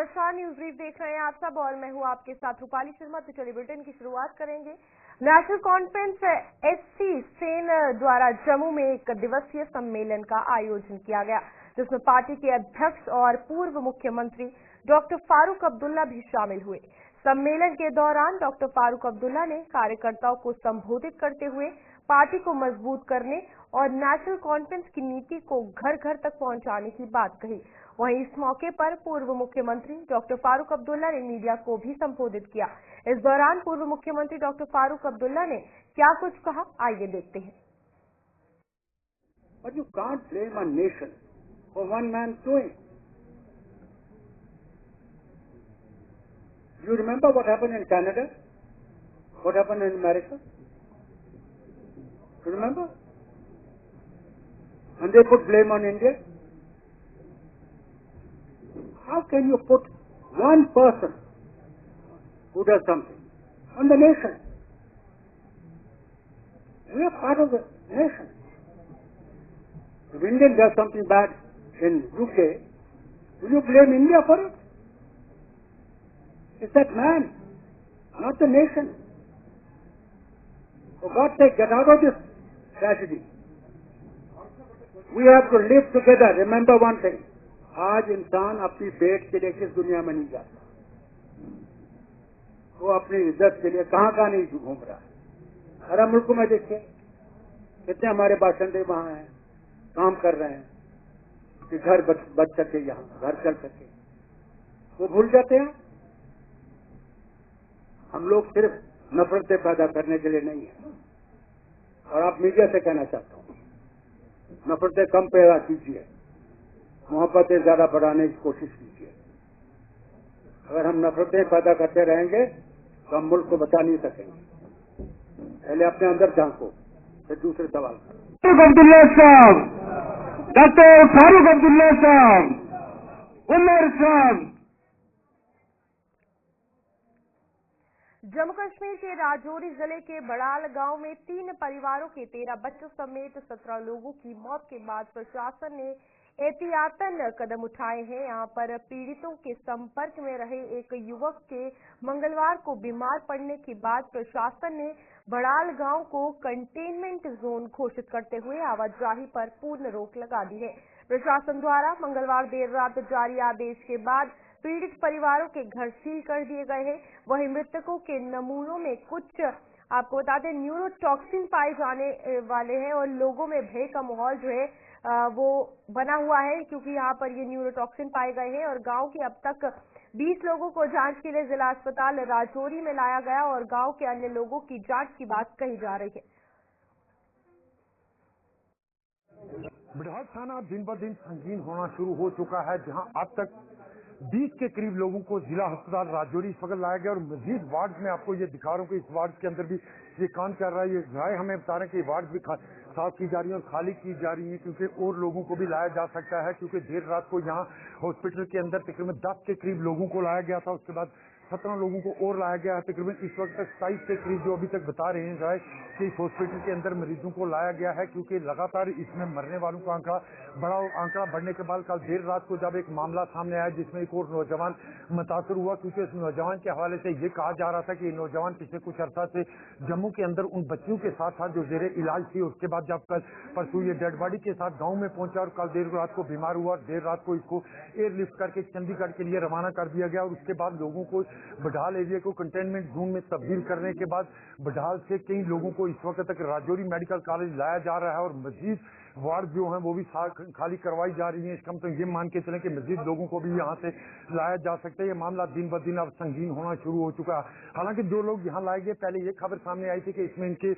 नमस्कार, news brief देख रहे हैं आप सब और मैं हूं आपके साथ रूपाली शर्मा। तो चलिए बुलेटिन की शुरुआत करेंगे। नेशनल कॉन्फ्रेंस एससी सेन द्वारा जम्मू में एक दिवसीय सम्मेलन का आयोजन किया गया, जिसमें पार्टी के अध्यक्ष और पूर्व मुख्यमंत्री डॉक्टर फारूक अब्दुल्ला भी शामिल हुए। सम्मेलन के दौरान डॉक्टर फारूक अब्दुल्ला ने कार्यकर्ताओं को संबोधित करते हुए पार्टी को मजबूत करने और नेशनल कॉन्फ्रेंस की नीति को घर घर तक पहुंचाने की बात कही। वहीं इस मौके पर पूर्व मुख्यमंत्री डॉक्टर फारूक अब्दुल्ला ने मीडिया को भी संबोधित किया। इस दौरान पूर्व मुख्यमंत्री डॉक्टर फारूक अब्दुल्ला ने क्या कुछ कहा, आइए देखते हैं। But you can't blame a nation for one man doing. You remember what happened in Canada? What happened in America? You remember? And they put blame on India. How can you put one person who does something on the nation? We are part of the nation. If India does something bad in UK, will you blame India for it? It's that man, not the nation. For God's sake, get out of this tragedy. We have to live together. Remember one thing. आज इंसान अपनी पेट के लिए किस दुनिया में नहीं जाता, वो अपनी इज्जत के लिए कहाँ कहाँ नहीं घूम रहा है। अरब मुल्क में देखिए कितने हमारे बाशिंदे वहां हैं, काम कर रहे हैं कि घर बच सके, यहाँ घर चल सके। वो भूल जाते हैं। हम लोग सिर्फ नफरतें पैदा करने के लिए नहीं है। और आप मीडिया से कहना चाहता हूँ, नफरतें कम पैदा कीजिए, मोहब्बतें ज्यादा बढ़ाने की कोशिश कीजिए। अगर हम नफरतें पैदा करते रहेंगे तो हम मुल्क को बचा नहीं सकेंगे। पहले अपने अंदर झांको, फिर दूसरे सवाल करो। फारूक अब्दुल्ला साहब, डॉक्टर फारूक अब्दुल्ला साहब, उमर साहब। जम्मू कश्मीर के राजौरी जिले के बड़ाल गांव में 3 परिवारों के 13 बच्चों समेत 17 लोगों की मौत के बाद प्रशासन ने एहतियातन कदम उठाए हैं। यहां पर पीड़ितों के संपर्क में रहे एक युवक के मंगलवार को बीमार पड़ने के बाद प्रशासन ने बड़ाल गांव को कंटेनमेंट जोन घोषित करते हुए आवाजाही पर पूर्ण रोक लगा दी है। प्रशासन द्वारा मंगलवार देर रात जारी आदेश के बाद पीड़ित परिवारों के घर सील कर दिए गए हैं। वहीं मृतकों के नमूनों में कुछ आपको बता दें न्यूरोटॉक्सिन पाए जाने वाले हैं और लोगों में भय का माहौल जो है वो बना हुआ है, क्योंकि यहाँ पर ये न्यूरोटॉक्सिन पाए गए हैं। और गांव के अब तक 20 लोगों को जांच के लिए जिला अस्पताल राजौरी में लाया गया और गांव के अन्य लोगों की जांच की बात कही जा रही है। बिहार थाना दिन ब दिन संगीन होना शुरू हो चुका है, जहां अब तक 20 के करीब लोगों को जिला अस्पताल राजौरी इस वक्त लाया गया और मजीद वार्ड में आपको ये दिखा रहा हूँ कि इस वार्ड के अंदर भी ये काम चल रहा है। ये राय हमें बता रहे हैं कि वार्ड भी साफ की जा रही है और खाली की जा रही है, क्योंकि और लोगों को भी लाया जा सकता है। क्योंकि देर रात को यहाँ हॉस्पिटल के अंदर तकरीबन 10 के करीब लोगों को लाया गया था, उसके बाद 17 लोगों को और लाया गया है। तकरीबन इस वक्त तक 27 के करीब जो अभी तक बता रहे हैं राय कि इस हॉस्पिटल के अंदर मरीजों को लाया गया है, क्योंकि लगातार इसमें मरने वालों का आंकड़ा बढ़ने के बाद कल देर रात को जब एक मामला सामने आया जिसमें एक और नौजवान मुतासर हुआ, क्योंकि इस नौजवान के हवाले से ये कहा जा रहा था कि ये नौजवान पिछले कुछ अर्सा से जम्मू के अंदर उन बच्चियों के साथ था जो जेरे इलाज थी। उसके बाद जब कल परसों ये डेड बॉडी के साथ गाँव में पहुंचा और कल देर रात को बीमार हुआ और देर रात को इसको एयरलिफ्ट करके चंडीगढ़ के लिए रवाना कर दिया गया। और उसके बाद लोगों को बडाल एरिया को कंटेनमेंट जोन में तब्दील करने के बाद बडाल से कई लोगों को इस वक्त तक राजौरी मेडिकल कॉलेज लाया जा रहा है और मजीद वार्ड जो है वो भी खाली करवाई जा रही है। इसका मतलब ये मान के चलें कि मजीद लोगों को भी यहाँ से लाया जा सकता है। ये मामला दिन ब दिन अब संगीन होना शुरू हो चुका है। हालांकि जो लोग यहाँ लाए गए, पहले ये खबर सामने आई थी कि इसमें इनके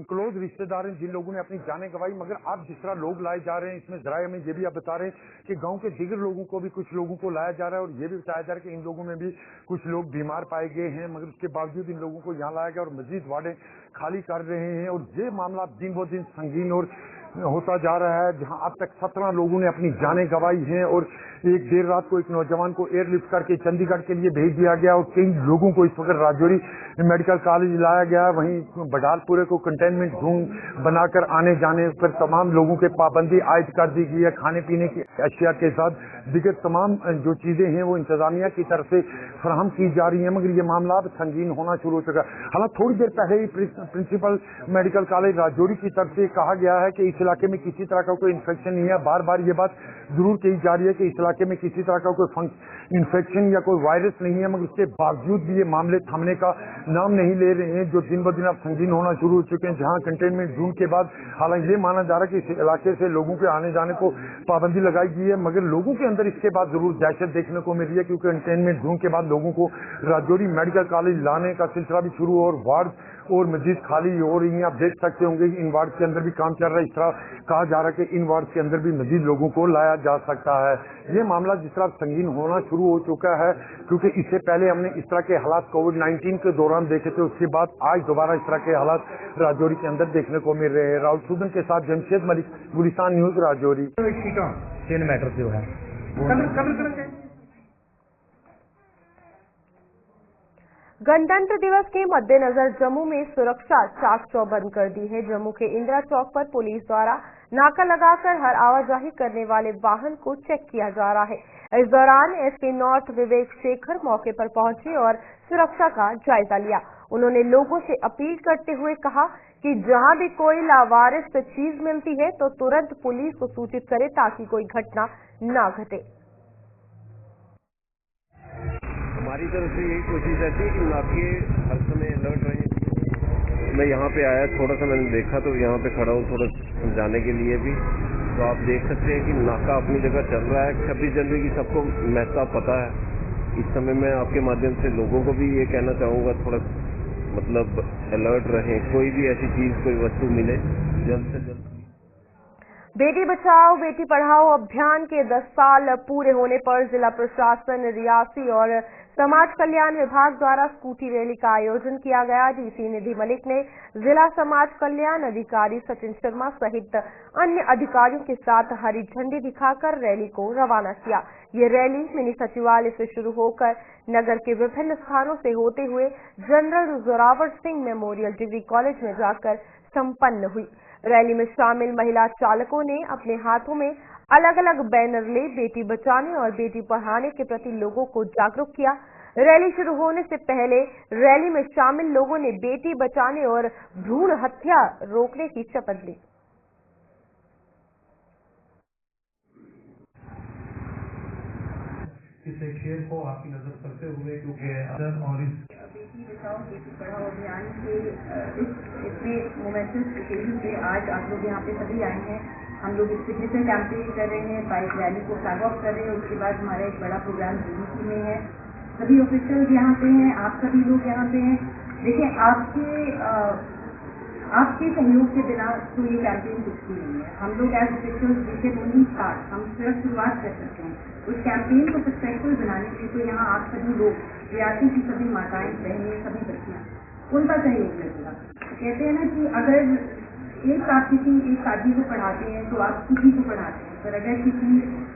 क्लोज रिश्तेदार हैं जिन लोगों ने अपनी जानें गंवाई, मगर अब जिस तरह लोग लाए जा रहे हैं इसमें जरा हमें ये भी अब बता रहे हैं कि गाँव के दिगर लोगों को भी कुछ लोगों को लाया जा रहा है और ये भी बताया जा रहा है कि इन लोगों में भी कुछ लोग बीमार पाए गए हैं, मगर उसके बावजूद इन लोगों को यहाँ लाया गया और मजीद वार्डें खाली कर रहे हैं। और ये मामला दिन ब दिन संगीन और होता जा रहा है, जहां अब तक 17 लोगों ने अपनी जानें गंवाई हैं और एक देर रात को एक नौजवान को एयरलिफ्ट करके चंडीगढ़ के लिए भेज दिया गया और कई लोगों को इस वक्त राजौरी मेडिकल कॉलेज लाया गया। वहीं बडालपुरे को कंटेनमेंट जोन बनाकर आने जाने पर तमाम लोगों के पाबंदी आयद कर दी गई है। खाने पीने की अशिया के साथ दिगर तमाम जो चीजें हैं वो इंतजामिया की तरफ से फराहम की जा रही हैं, मगर ये मामला अब संगीन होना शुरू हो चुका है। हालांकि थोड़ी देर पहले ही प्रिंसिपल मेडिकल कॉलेज राजौरी की तरफ से कहा गया है कि इस इलाके में किसी तरह का कोई इन्फेक्शन नहीं है। बार बार ये बात जरूर कही जा रही है कि इस इलाके में किसी तरह का कोई इन्फेक्शन या कोई वायरस नहीं है, मगर उसके बावजूद भी ये मामले थमने का नाम नहीं ले रहे हैं, जो दिन ब दिन अब संगीन होना शुरू हो चुके हैं। जहां कंटेनमेंट जोन के बाद हालांकि ये माना जा रहा है कि इस इलाके से लोगों के आने जाने को पाबंदी लगाई गई है, मगर लोगों के अंदर इसके बाद जरूर दहशत देखने को मिल रही है, क्योंकि कंटेनमेंट जोन के बाद लोगों को राजौरी मेडिकल कॉलेज लाने का सिलसिला भी शुरू हो और वार्ड और मस्जिद खाली हो रही है। आप देख सकते होंगे इन वार्ड के अंदर भी काम चल रहा है। इस तरह कहा जा रहा है कि इन वार्ड के अंदर भी मजीद लोगों को लाया जा सकता है। ये मामला जिस तरह संगीन होना शुरू हो चुका है, क्योंकि इससे पहले हमने इस तरह के हालात कोविड-19 के दौरान देखे थे, उसके बाद आज दोबारा इस तरह के हालात राजौरी के अंदर देखने को मिल रहे हैं। राहुल सुदन के साथ Jamshed Malik, Gulistan news, Rajouri. Chain matter जो है गणतंत्र दिवस के मद्देनजर जम्मू में सुरक्षा चाक चौबंद कर दी है। जम्मू के इंदिरा चौक पर पुलिस द्वारा नाका लगाकर हर आवाजाही करने वाले वाहन को चेक किया जा रहा है। इस दौरान एसपी नॉर्थ विवेक शेखर मौके पर पहुंचे और सुरक्षा का जायजा लिया। उन्होंने लोगों से अपील करते हुए कहा कि जहां भी कोई लावारिस चीज मिलती है तो तुरंत पुलिस को सूचित करे ताकि कोई घटना न घटे। हमारी तरफ से यही कोशिश रहती है कि नाके हर समय अलर्ट रहें। मैं यहाँ पे आया, थोड़ा सा मैंने देखा तो यहाँ पे खड़ा हूँ थोड़ा समझाने के लिए भी। तो आप देख सकते हैं कि नाका अपनी जगह चल रहा है। 26 जनवरी की सबको महत्व पता है। इस समय मैं आपके माध्यम से लोगों को भी ये कहना चाहूँगा, थोड़ा मतलब अलर्ट रहें। कोई भी ऐसी चीज, कोई वस्तु मिले जल्द से जल्द। बेटी बचाओ बेटी पढ़ाओ अभियान के 10 साल पूरे होने पर जिला प्रशासन रियासी और समाज कल्याण विभाग द्वारा स्कूटी रैली का आयोजन किया गया। डीसी निधि मलिक ने जिला समाज कल्याण अधिकारी सचिन शर्मा सहित अन्य अधिकारियों के साथ हरी झंडी दिखाकर रैली को रवाना किया। ये रैली मिनी सचिवालय से शुरू होकर नगर के विभिन्न स्थानों से होते हुए general Zorawar Singh memorial degree college में जाकर संपन्न हुई। रैली में शामिल महिला चालकों ने अपने हाथों में अलग अलग बैनर ले बेटी बचाने और बेटी पढ़ाने के प्रति लोगों को जागरूक किया। रैली शुरू होने से पहले रैली में शामिल लोगों ने बेटी बचाने और भ्रूण हत्या रोकने की शपथ ली। इस एक शेर को आपकी नजर करते हुए, क्योंकि और इस बेटी बचाओ बेटी पढ़ाओ अभियान के इतने मोमेंटस ओकेजन पे आज आप लोग यहाँ पे सभी आए हैं। हम लोग एक सिग्नेचर कैंपेन कर रहे हैं, बाइक रैली को फ्लैग ऑफ कर रहे हैं। उसके बाद हमारा एक बड़ा प्रोग्राम डीडीसी में है। सभी ऑफिशियल्स यहाँ पे हैं, आप सभी लोग यहाँ पे हैं। देखिए, आपके सहयोग के बिना तो ये कैंपेन कुछ भी नहीं है। हम लोग as officials we can only start, हम सिर्फ शुरुआत कर सकते हैं। उस कैंपेन को सक्सेसफुल बनाने के लिए तो यहाँ आप सभी लोग, रियासी की सभी माताएं, बहनें, सभी बच्चियाँ, उनका सहयोग लगेगा। कहते हैं ना कि अगर आप किसी एक आदमी को पढ़ाते हैं तो आप किसी को पढ़ाते हैं, पर अगर किसी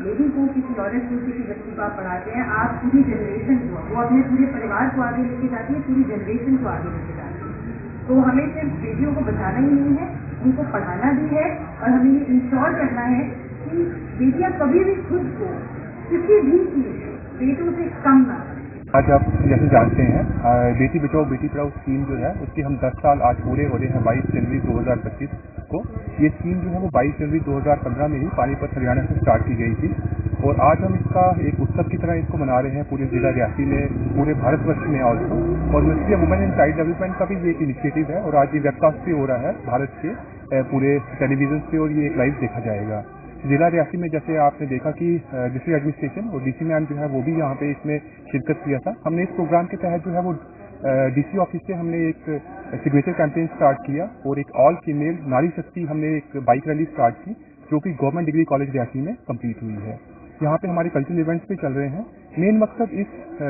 लेडी को, किसी औरत को, किसी बच्ची को आप पढ़ाते हैं, आप पूरी जनरेशन को, वो अपने पूरे परिवार को आगे लेके जाती है, पूरी जनरेशन को आगे लेके जाती है। तो हमें सिर्फ बेटियों को बचाना ही नहीं है, उनको पढ़ाना भी है और हमें ये इंश्योर करना है कि बेटियां कभी भी खुद को किसी भी चीज बेटों से कम ना। आज आप जैसे जानते हैं बेटी बचाओ बेटी पढ़ाओ स्कीम जो है उसके हम 10 साल आज पूरे हो रहे हैं 22 जनवरी 2025 को। ये स्कीम जो है वो 22 जनवरी 2015 में ही पानीपत हरियाणा से स्टार्ट की गई थी और आज हम इसका एक उत्सव की तरह इसको मना रहे हैं पूरे जिला रियासी में, पूरे भारतवर्ष में ऑल्सो। और ministry of women and child development का भी ये एक इनिशिएटिव है और आज ये वेबकास्ट भी हो रहा है भारत के पूरे टेलीविजन से और ये लाइव देखा जाएगा। जिला रियासी में जैसे आपने देखा कि डिस्ट्रिक्ट एडमिनिस्ट्रेशन और डीसी मैम जो है वो भी यहाँ पे इसमें शिरकत किया था। हमने इस प्रोग्राम के तहत जो है वो डीसी ऑफिस से हमने एक सिग्नेचर कैंपेन स्टार्ट किया और एक ऑल फीमेल नारी शक्ति हमने एक बाइक रैली स्टार्ट की जो कि गवर्नमेंट डिग्री कॉलेज रियासी में कंप्लीट हुई है। यहाँ पे हमारे कल्चरल इवेंट्स भी चल रहे हैं। मेन मकसद इस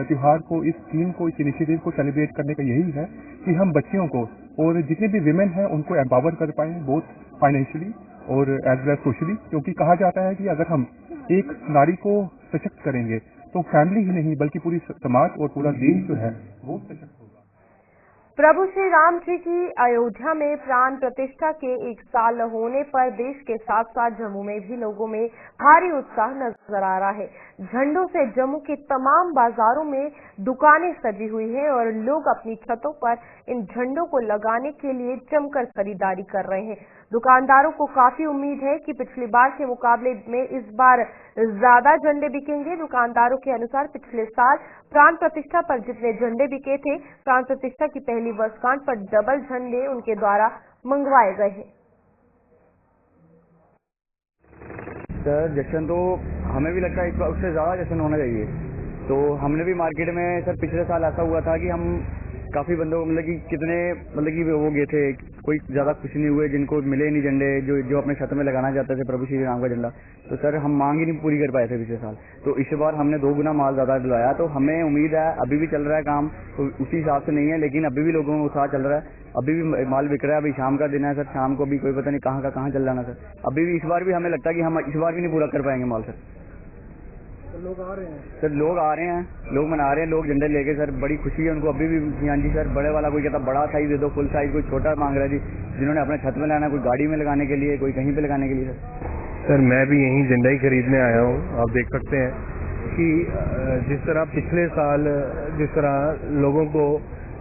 त्योहार को, इस थीम को, इस इनिशिएटिव को सेलिब्रेट करने का यही है कि हम बच्चियों को और जितने भी विमेन हैं उनको एम्पावर कर पाएं, बोथ फाइनेंशियली और एज वेल सोशली। क्योंकि कहा जाता है कि अगर हम एक नारी को सशक्त करेंगे तो फैमिली ही नहीं बल्कि पूरी समाज और पूरा देश जो है वो सशक्त होगा। प्रभु श्री राम जी की अयोध्या में प्राण प्रतिष्ठा के 1 साल होने पर देश के साथ साथ जम्मू में भी लोगों में भारी उत्साह नजर आ रहा है। झंडों से जम्मू के तमाम बाजारों में दुकानें सजी हुई हैं और लोग अपनी छतों पर इन झंडों को लगाने के लिए जमकर खरीदारी कर रहे हैं। दुकानदारों को काफी उम्मीद है कि पिछली बार के मुकाबले में इस बार ज्यादा झंडे बिकेंगे। दुकानदारों के अनुसार पिछले साल प्राण प्रतिष्ठा पर जितने झंडे बिके थे, प्राण प्रतिष्ठा की पहली वर्षगांठ पर डबल झंडे उनके द्वारा मंगवाए गए हैं। सर जश्न तो हमें भी लगता है इस बार उससे ज्यादा जश्न होना चाहिए। तो हमने भी मार्केट में सर पिछले साल ऐसा हुआ था कि हम काफी बंदों को मतलब कि कितने मतलब कि वो गए थे, कोई ज्यादा खुश नहीं हुए जिनको मिले नहीं झंडे जो अपने छत में लगाना चाहते थे प्रभु श्री राम का झंडा। तो सर हम मांग ही नहीं पूरी कर पाए थे पिछले साल। तो इस बार हमने 2 गुना माल ज्यादा दिलवाया। तो हमें उम्मीद है, अभी भी चल रहा है काम, तो उसी हिसाब से नहीं है लेकिन अभी भी लोगों में उत्साह चल रहा है, अभी भी माल बिक रहा है। अभी शाम का दिन है सर, शाम को भी कोई पता नहीं कहाँ का कहाँ चल जाना सर। अभी भी इस बार भी हमें लगता है कि हम इस बार भी नहीं पूरा कर पाएंगे माल सर। लोग आ रहे हैं सर, लोग आ रहे हैं, लोग मना रहे हैं, लोग झंडे लेके सर, बड़ी खुशी है उनको अभी भी। हाँ जी सर, बड़े वाला कोई कहता बड़ा साइज दे दो, फुल साइज, कोई छोटा मांग रहा है जी, जिन्होंने अपने छत में लाना, कोई गाड़ी में लगाने के लिए, कोई कहीं पे लगाने के लिए सर मैं भी यहीं झंडा ही खरीदने आया हूँ। आप देख सकते हैं कि जिस तरह पिछले साल जिस तरह लोगों को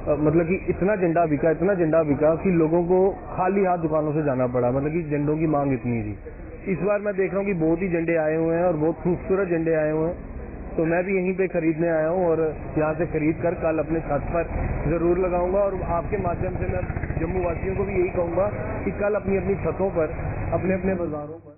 मतलब कि इतना झंडा बिका कि लोगों को खाली हाथ दुकानों से जाना पड़ा, मतलब कि झंडों की मांग इतनी थी। इस बार मैं देख रहा हूँ कि बहुत ही झंडे आए हुए हैं और बहुत खूबसूरत झंडे आए हुए हैं। तो मैं भी यहीं पे खरीदने आया हूँ और यहाँ से खरीद कर कल अपने छत पर जरूर लगाऊंगा। और आपके माध्यम से मैं जम्मू वासियों को भी यही कहूंगा कि कल अपनी अपनी छतों पर, अपने अपने बाजारों पर।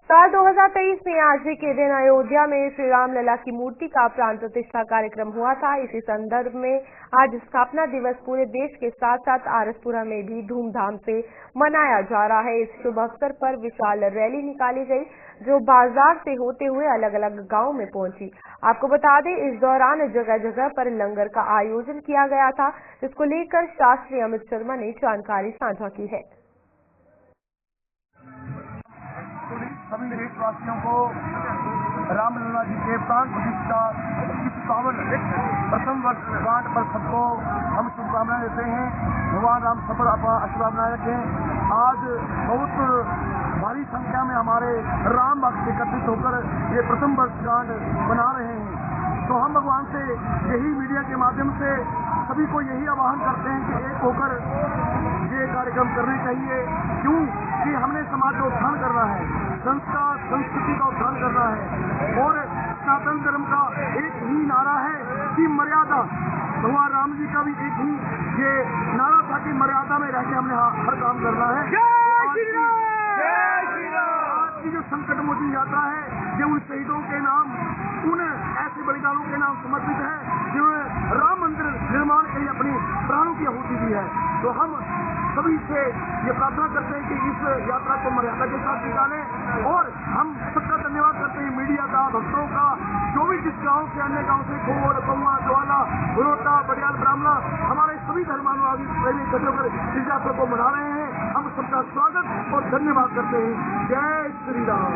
साल 2023 में आज ही के दिन अयोध्या में श्री राम लला की मूर्ति का प्राण प्रतिष्ठा कार्यक्रम हुआ था। इसी संदर्भ में आज स्थापना दिवस पूरे देश के साथ साथ आरसपुरा में भी धूमधाम से मनाया जा रहा है। इस शुभ अवसर पर विशाल रैली निकाली गई जो बाजार से होते हुए अलग अलग गांव में पहुंची। आपको बता दें, इस दौरान जगह जगह पर लंगर का आयोजन किया गया था, जिसको लेकर शास्त्री अमित शर्मा ने जानकारी साझा की है। सभी देशवासियों को रामलला जी के प्राण प्रतिष्ठा की पावन प्रथम वर्षगांठ पर सबको हम शुभकामनाएं देते हैं। भगवान राम सफल शुभकामनाएं रखें। आज बहुत भारी संख्या में हमारे राम भक्त एकत्रित होकर ये प्रथम वर्षगांठ मना रहे हैं। तो हम भगवान से यही मीडिया के माध्यम से सभी को यही आह्वान करते हैं कि एक होकर ये कार्यक्रम करने चाहिए। क्यों कि हमने समाज का उत्थान करना है, संस्कार संस्कृति का उत्थान करना है और सनातन धर्म का एक ही नारा है कि मर्यादा। भगवान राम जी का भी एक ही ये नारा था कि मर्यादा में रह के हमने हर काम करना है। आज की जो संकट मोचन यात्रा है ये उन शहीदों के नाम, उन ऐसे बलिदानों के नाम समर्पित है जिन्होंने राम मंदिर निर्माण के लिए अपनी प्राणों की आहुति दी है। तो हम सभी से ये प्रार्थना करते हैं कि इस यात्रा को मर्यादा के साथ निकालें और हम सबका धन्यवाद करते हैं मीडिया का, भक्तों का, जो भी जिस गांव से अन्य गांव से खोर, कौआ, ज्वाला, बरोटा, बडियाल, ब्राह्मणा, हमारे सभी धर्मानुरागी प्रेमी इकट्ठे होकर इस यात्रा को मना रहे हैं। हम सबका स्वागत और धन्यवाद करते हैं। जय श्री राम।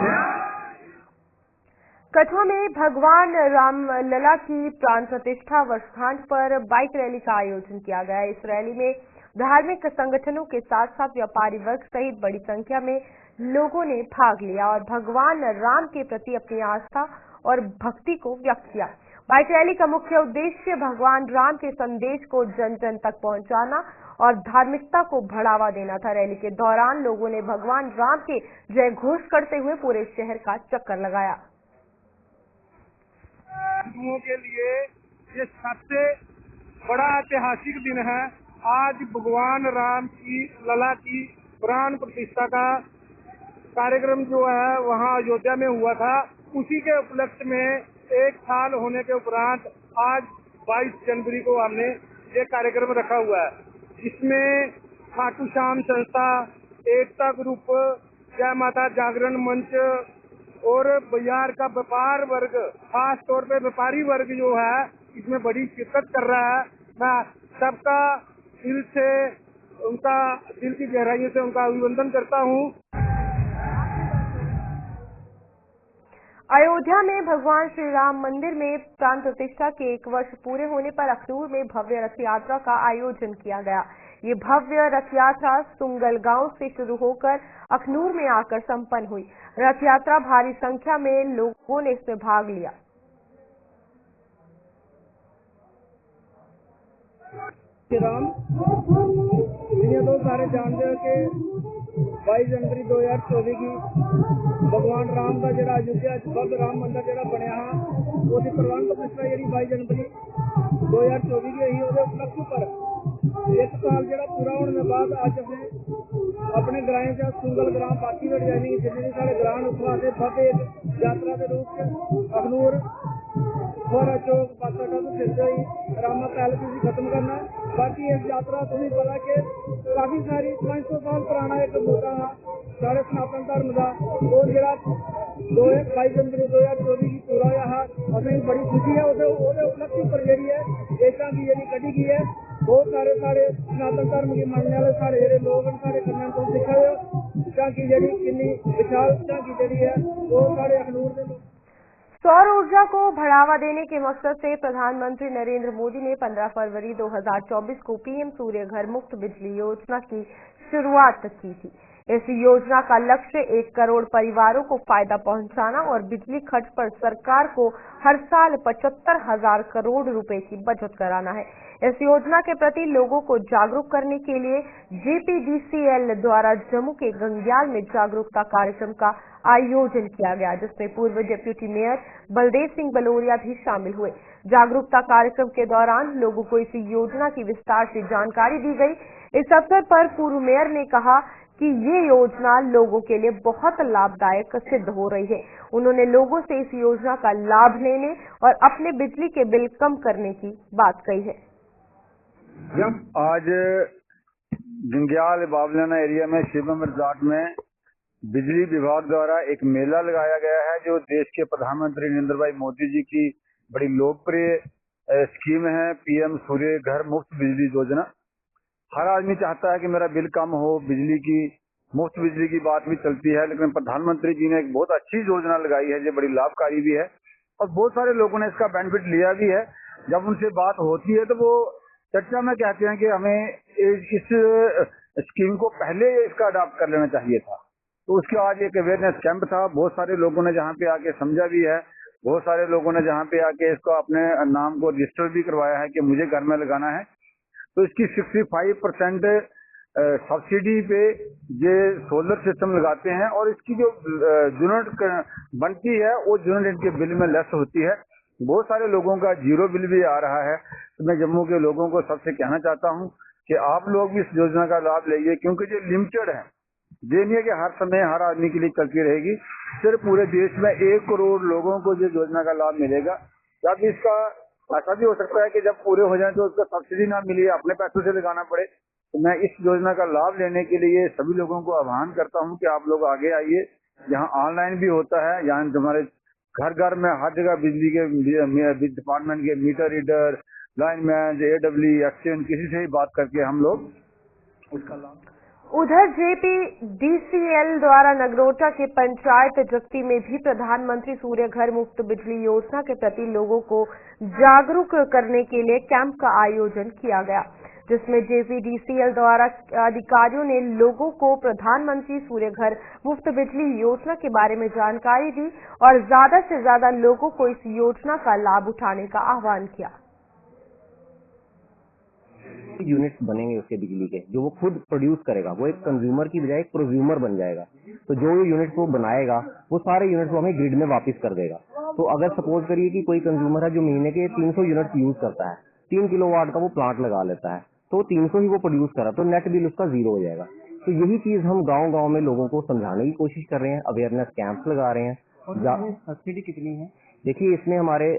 कठुआ में भगवान राम लला की प्राण प्रतिष्ठा वर्षगांठ पर बाइक रैली का आयोजन किया गया। इस रैली में धार्मिक संगठनों के साथ साथ व्यापारी वर्ग सहित बड़ी संख्या में लोगों ने भाग लिया और भगवान राम के प्रति अपनी आस्था और भक्ति को व्यक्त किया। बाइक रैली का मुख्य उद्देश्य भगवान राम के संदेश को जन जन तक पहुंचाना और धार्मिकता को बढ़ावा देना था। रैली के दौरान लोगों ने भगवान राम के जय घोष करते हुए पूरे शहर का चक्कर लगाया। हिंदुओं के लिए ये सबसे बड़ा ऐतिहासिक दिन है। आज भगवान राम की लला की प्राण प्रतिष्ठा का कार्यक्रम जो है वहाँ अयोध्या में हुआ था। उसी के उपलक्ष्य में 1 साल होने के उपरांत आज 22 जनवरी को हमने ये कार्यक्रम रखा हुआ है, जिसमें खाटू श्याम संस्था, एकता ग्रुप, जय माता जागरण मंच और बाजार का व्यापार वर्ग, खास तौर पे व्यापारी वर्ग जो है इसमें बड़ी शिरकत कर रहा है। मैं सबका दिल से, उनका दिल की गहराइयों से उनका अभिनंदन करता हूँ। अयोध्या में भगवान श्री राम मंदिर में प्राण प्रतिष्ठा के 1 वर्ष पूरे होने पर अखनूर में भव्य रथ यात्रा का आयोजन किया गया। ये भव्य रथ यात्रा सुंगल गांव से शुरू होकर अखनूर में आकर संपन्न हुई। रथ यात्रा भारी संख्या में लोगों ने इसमें भाग लिया। राम दुनिया तो सारे जानते हो कि 22 जनवरी 2024 की भगवान राम का जो अयोध्या भव्य राम मंदिर जो बनया वो प्रवान प्रतिष्ठा जी 22 जनवरी 2024 की ही उपलक्ष्य पर 1 साल जो पूरा होने के बाद अज अपने ग्रां च सुंगल ग्राम बाकी डिजाइनिंग जितने सारे ग्रां उस वास्ते भव्य यात्रा के रूप में अखनूर फोरा चौक पासा सिद्ध ही रामा पैलेस खत्म करना। बाकी इस यात्रा तुम्हें पता कि काफी सारी 500 साल पुराना एक मुद्दा साढ़े सनातन धर्म का वो जरा 22 जनवरी 2024 की पूरा होया असें बड़ी खुशी है उपलक्ष्य पर जी है देशा की जी कढ़ी गई है। बहुत सारे सनातन धर्म के मानने वाले सारे जो लोग सारे कन्या को सिखा झांकी जी किन्नी विशाल झांकी जी है वो सारे अखनूर के लोग। सौर ऊर्जा को बढ़ावा देने के मकसद से प्रधानमंत्री नरेंद्र मोदी ने 15 फरवरी 2024 को पीएम सूर्य घर मुफ्त बिजली योजना की शुरुआत की थी। इस योजना का लक्ष्य 1 करोड़ परिवारों को फायदा पहुंचाना और बिजली खर्च पर सरकार को हर साल 75,000 करोड़ रुपए की बचत कराना है। इस योजना के प्रति लोगों को जागरूक करने के लिए जेपीडीसीएल द्वारा जम्मू के गंग्याल में जागरूकता कार्यक्रम का आयोजन किया गया, जिसमें पूर्व डिप्टी मेयर बलदेव सिंह बलोरिया भी शामिल हुए। जागरूकता कार्यक्रम के दौरान लोगों को इस योजना की विस्तार से जानकारी दी गई। इस अवसर पर पूर्व मेयर ने कहा कि ये योजना लोगों के लिए बहुत लाभदायक सिद्ध हो रही है। उन्होंने लोगों से इस योजना का लाभ लेने और अपने बिजली के बिल कम करने की बात कही है। आज गंग्याल बाबलाना एरिया में शिवम रिजॉर्ट में बिजली विभाग द्वारा एक मेला लगाया गया है, जो देश के प्रधानमंत्री नरेंद्र भाई मोदी जी की बड़ी लोकप्रिय स्कीम है, पीएम सूर्य घर मुफ्त बिजली योजना। हर आदमी चाहता है कि मेरा बिल कम हो, बिजली की मुफ्त बिजली की बात भी चलती है, लेकिन प्रधानमंत्री जी ने एक बहुत अच्छी योजना लगाई है जो बड़ी लाभकारी भी है और बहुत सारे लोगों ने इसका बेनिफिट लिया भी है। जब उनसे बात होती है तो वो चर्चा में कहते हैं कि हमें इस स्कीम को पहले इसका अडॉप्ट कर लेना चाहिए था। तो उसके आज एक अवेयरनेस कैंप था, बहुत सारे लोगों ने जहाँ पे आके समझा भी है, बहुत सारे लोगों ने जहाँ पे आके इसको अपने नाम को रजिस्टर भी करवाया है कि मुझे घर में लगाना है। तो इसकी 65% सब्सिडी पे ये सोलर सिस्टम लगाते हैं और इसकी जो यूनिट बनती है वो यूनिट इनके बिल में लेस होती है। बहुत सारे लोगों का जीरो बिल भी आ रहा है। तो मैं जम्मू के लोगों को सबसे कहना चाहता हूँ कि आप लोग भी इस योजना का लाभ लीजिए, क्योंकि ये लिमिटेड है, ये नहीं है कि हर समय हर आदमी के लिए चलती रहेगी। सिर्फ पूरे देश में 1 करोड़ लोगों को ये योजना का लाभ मिलेगा। जब इसका ऐसा भी हो सकता है कि जब पूरे हो जाए तो उसका सब्सिडी ना मिले, अपने पैसों से लगाना पड़े। तो मैं इस योजना का लाभ लेने के लिए सभी लोगों को आह्वान करता हूं कि आप लोग आगे आइए। यहाँ ऑनलाइन भी होता है, यहाँ हमारे घर घर में हर जगह बिजली के डिपार्टमेंट के meter reader, lineman, AW, exchange किसी से ही बात करके हम लोग उसका लाभ। उधर जेपीडीसीएल द्वारा नगरोटा के पंचायत जगती में भी प्रधानमंत्री सूर्य घर मुफ्त बिजली योजना के प्रति लोगों को जागरूक करने के लिए कैंप का आयोजन किया गया, जिसमें जेपीडीसीएल द्वारा अधिकारियों ने लोगों को प्रधानमंत्री सूर्य घर मुफ्त बिजली योजना के बारे में जानकारी दी और ज्यादा से ज्यादा लोगों को इस योजना का लाभ उठाने का आह्वान किया। यूनिट्स बनेंगे उसके बिजली के, जो वो खुद प्रोड्यूस करेगा, वो एक कंज्यूमर की बजाय एक प्रोज्यूमर बन जाएगा। तो जो यूनिट्स वो बनाएगा वो सारे यूनिट्स वो हमें ग्रिड में वापस कर देगा। तो अगर सपोज करिए कि कोई कंज्यूमर है जो महीने के 300 यूनिट्स यूज करता है, 3 किलोवाट का वो प्लांट लगा लेता है, तो 300 ही वो प्रोड्यूस करा, तो नेट बिल उसका 0 हो जाएगा। तो यही चीज हम गांव-गांव में लोगों को समझाने की कोशिश कर रहे हैं, अवेयरनेस कैंप्स लगा रहे हैं। सब्सिडी कितनी है? देखिए, इसमें हमारे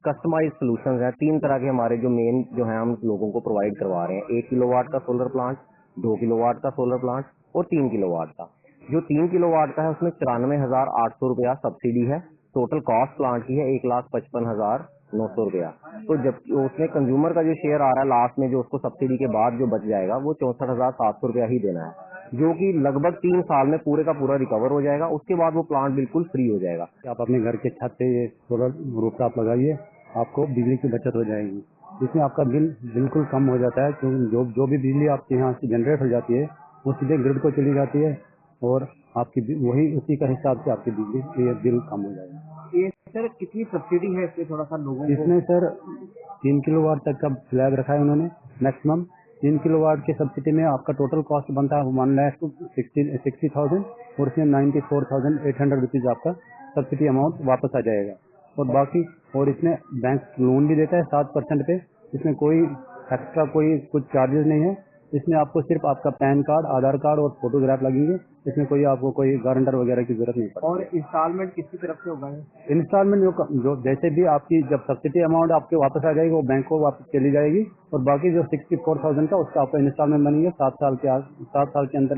कस्टमाइज सॉल्यूशंस हैं। 3 तरह के हमारे जो मेन जो है हम लोगों को प्रोवाइड करवा रहे हैं। 1 किलोवाट का सोलर प्लांट, 2 किलोवाट का सोलर प्लांट और 3 किलोवाट का। जो 3 किलोवाट का है उसमें 94,800 रुपया सब्सिडी है। टोटल कॉस्ट प्लांट की है 1,55,900 रुपया। तो जब उसमें कंज्यूमर का जो शेयर आ रहा है लास्ट में, जो उसको सब्सिडी के बाद जो बच जाएगा वो 64,700 रुपया ही देना है। जो कि लगभग 3 साल में पूरे का पूरा रिकवर हो जाएगा। उसके बाद वो प्लांट बिल्कुल फ्री हो जाएगा। आप अपने घर के छत पे ये सोलर रूफटॉप लगाइए, आपको बिजली की बचत हो जाएगी। इसमें आपका बिल बिल्कुल कम हो जाता है, क्योंकि जो भी बिजली आपके यहाँ से जनरेट हो जाती है वो सीधे ग्रिड को चली जाती है और आपकी वही उसी का हिसाब से आपकी बिजली ये बिल कम हो जाएगा। ये सर कितनी सब्सिडी है इसमें, थोड़ा सा लोगों को? इसमें सर 3 किलोवाट तक का स्लैब रखा है उन्होंने मैक्सिमम। 3 किलोवाट की सब्सिडी में आपका टोटल कॉस्ट बनता है 1,60,000 और उसमें 94,800 रुपीज आपका सब्सिडी अमाउंट वापस आ जाएगा। और बाकी और इसमें बैंक लोन भी देता है 7% पे। इसमें कोई एक्स्ट्रा कुछ चार्जेस नहीं है। इसमें आपको सिर्फ आपका पैन कार्ड, आधार कार्ड और फोटोग्राफ लगेंगे। इसमें आपको कोई गारंटर वगैरह की जरूरत नहीं पड़ेगी। और इंस्टॉलमेंट किसकी तरफ से होगा? इंस्टॉलमेंट जो जैसे भी आपकी जब सब्सिडी अमाउंट आपके वापस आ जाएगी वो बैंक को वापस चली जाएगी। और बाकी जो 64,000 का उसका आपका इंस्टॉलमेंट बनेंगे 7 साल के अंदर।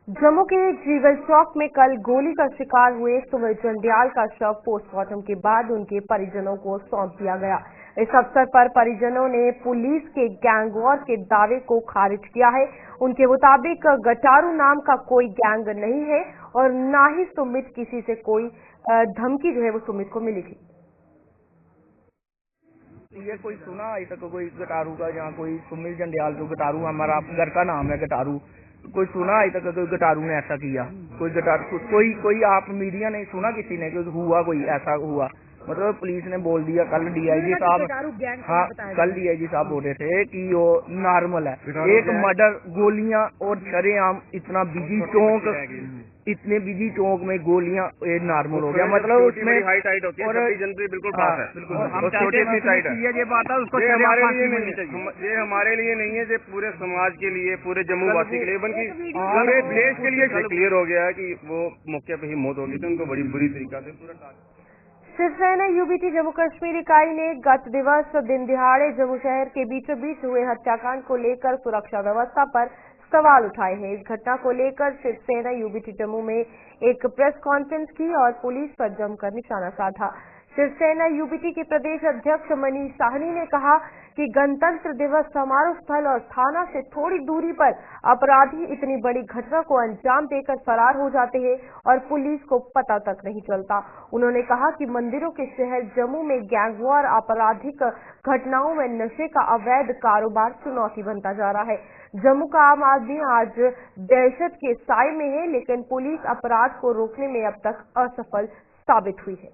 जम्मू के जीवल चौक में कल गोली का शिकार हुए सुमित जंडियाल का शव पोस्टमार्टम के बाद उनके परिजनों को सौंप दिया गया। इस अवसर पर परिजनों ने पुलिस के गैंगवॉर के दावे को खारिज किया है। उनके मुताबिक गटारू नाम का कोई गैंग नहीं है और ना ही सुमित किसी से कोई धमकी जो है वो सुमित को मिली थी। ये कोई सुना अभी तक कोई गटारू का, जहाँ कोई सुमित जंडियाल जो गटारू हमारा घर का नाम है गटारू, कोई सुना अभी तक कोई गटारू ने ऐसा किया? कोई आप मीडिया ने सुना किसी ने कि हुआ कोई ऐसा हुआ? मतलब पुलिस ने बोल दिया। कल डीआईजी साहब, हाँ कल डीआईजी साहब बोल रहे थे कि वो नॉर्मल है। एक मर्डर, गोलियां और शरेआम इतना बिजी चौक, इतने बिजी चौक में गोलियां ये नॉर्मल हो गया। मतलब उसमें हाई टाइट होती है, जनवरी बिल्कुल पास है, बिल्कुल हम चाहते हैं ये बात है उसको हमारे लिए नहीं चाहिए, ये हमारे लिए नहीं है, ये पूरे समाज के लिए, पूरे जम्मू वासी के लिए, बल्कि पूरे देश के लिए क्लियर हो गया है कि वो मौके पे ही मौत हो गई थी उनको बड़ी बुरी तरीका से पूरा। शिवसेना यूबीटी जम्मू कश्मीर इकाई ने गत दिवस दिन दिहाड़े जम्मू शहर के बीचों बीच हुए हत्याकांड को लेकर सुरक्षा व्यवस्था पर सवाल उठाए हैं। इस घटना को लेकर शिवसेना यूबीटी जम्मू में एक प्रेस कॉन्फ्रेंस की और पुलिस पर जमकर निशाना साधा। शिवसेना यूबीटी के प्रदेश अध्यक्ष मनीष साहनी ने कहा कि गणतंत्र दिवस समारोह स्थल और थाना से थोड़ी दूरी पर अपराधी इतनी बड़ी घटना को अंजाम देकर फरार हो जाते हैं और पुलिस को पता तक नहीं चलता। उन्होंने कहा कि मंदिरों के शहर जम्मू में गैंगवॉर, आपराधिक घटनाओं में नशे का अवैध कारोबार चुनौती बनता जा रहा है। जम्मू का आम आदमी आज दहशत के साए में है, लेकिन पुलिस अपराध को रोकने में अब तक असफल साबित हुई है।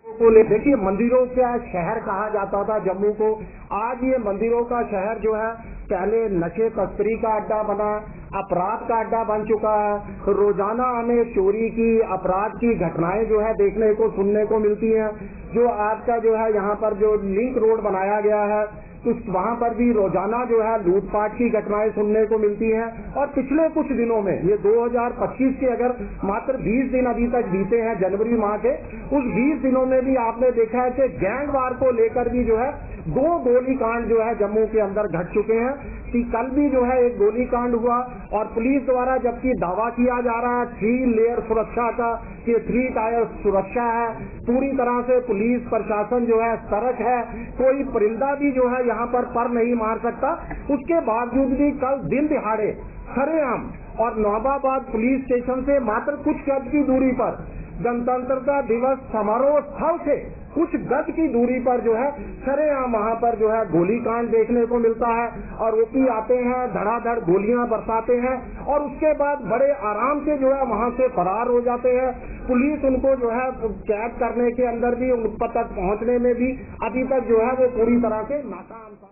देखिए, मंदिरों का शहर कहा जाता था जम्मू को, आज ये मंदिरों का शहर जो है पहले नशे तस्करी का अड्डा बना, अपराध का अड्डा बन चुका है। रोजाना हमें चोरी की, अपराध की घटनाएं जो है देखने को, सुनने को मिलती हैं। जो आज का जो है यहाँ पर जो लिंक रोड बनाया गया है तो वहाँ पर भी रोजाना जो है लूटपाट की घटनाएं सुनने को मिलती हैं। और पिछले कुछ दिनों में, ये 2025 के अगर मात्र 20 दिन अभी तक बीते हैं जनवरी माह के, उस 20 दिनों में भी आपने देखा है कि गैंगवार को लेकर भी जो है 2 गोलीकांड जो है जम्मू के अंदर घट चुके हैं। कि कल भी जो है एक गोलीकांड हुआ और पुलिस द्वारा जबकि दावा किया जा रहा है 3 लेयर सुरक्षा का, कि 3 टायर सुरक्षा है, पूरी तरह से पुलिस प्रशासन जो है सतर्क है, कोई परिंदा भी जो है यहाँ पर नहीं मार सकता। उसके बावजूद भी कल दिन दिहाड़े सरेआम और नवाबाबाद पुलिस स्टेशन से मात्र कुछ गज की दूरी पर, गणतंत्रता दिवस समारोह स्थल से कुछ गज की दूरी पर जो है सरेआम वहाँ पर जो है गोलीकांड देखने को मिलता है। और ओपी आते हैं, धड़ाधड़ गोलियां बरसाते हैं और उसके बाद बड़े आराम से जो है वहाँ से फरार हो जाते हैं। पुलिस उनको जो है कैद करने के अंदर भी, उन तक पहुँचने में भी अभी तक जो है वो पूरी तरह से नाकाम था।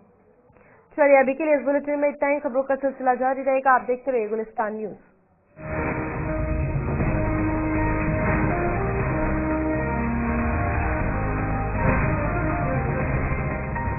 चलिए, अभी के लिए इस बुलेटिन में इतना ही। खबरों का सिलसिला जारी रहेगा। आप देखते रहिए गुलिस्तान न्यूज।